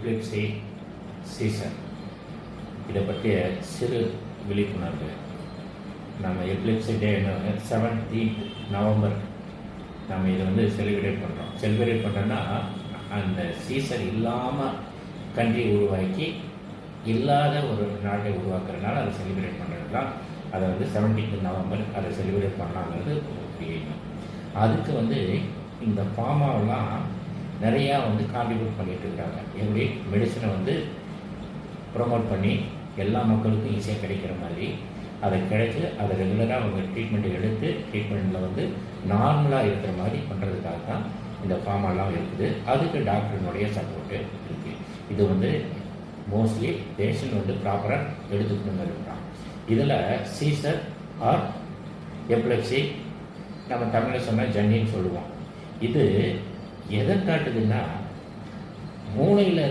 Epilepsy Caesar இதை பற்றிய சிறு விழிப்புணர்வு. நம்ம எபிலிப்சி டே 17th நவம்பர் நம்ம இதை செலிப்ரேட் பண்ணுறோம். செலிப்ரேட் பண்ணுறோன்னா அந்த சீசர் இல்லாமல் கண்ட்ரி உருவாக்கி இல்லாத ஒரு நாட்டை உருவாக்குறதுனால அதை செலிப்ரேட் பண்ணுறது தான். அதை 17th நவம்பர் அதை செலிப்ரேட் பண்ணலாங்கிறது ஒரு எண்ணம். அதுக்கு இந்த ஃபார்மாவெல்லாம் நிறையா கான்ட்ரிபியூட் பண்ணிகிட்டு இருக்காங்க. எப்படி மெடிசனை ப்ரொமோட் பண்ணி எல்லா மக்களுக்கும் ஈஸியாக கிடைக்கிற மாதிரி அதை கிடைச்சி அதை ரெகுலராக அவங்க ட்ரீட்மெண்ட்டை எடுத்து ட்ரீட்மெண்ட்டில் நார்மலாக இருக்கிற மாதிரி பண்ணுறதுக்காக தான் இந்த ஃபார்மெல்லாம் இருக்குது. அதுக்கு டாக்டரினுடைய சப்போர்ட்டு இருக்குது. இது மோஸ்ட்லி பேஷண்ட் ப்ராப்பராக எடுத்துக்கணுங்க இருக்கான். இதில் சீசர் ஆர் எபிலெப்சி நம்ம தமிழில் சொன்னால் ஜன்னின்னு சொல்லுவோம். இது எதை காட்டுதுன்னா மூளையில்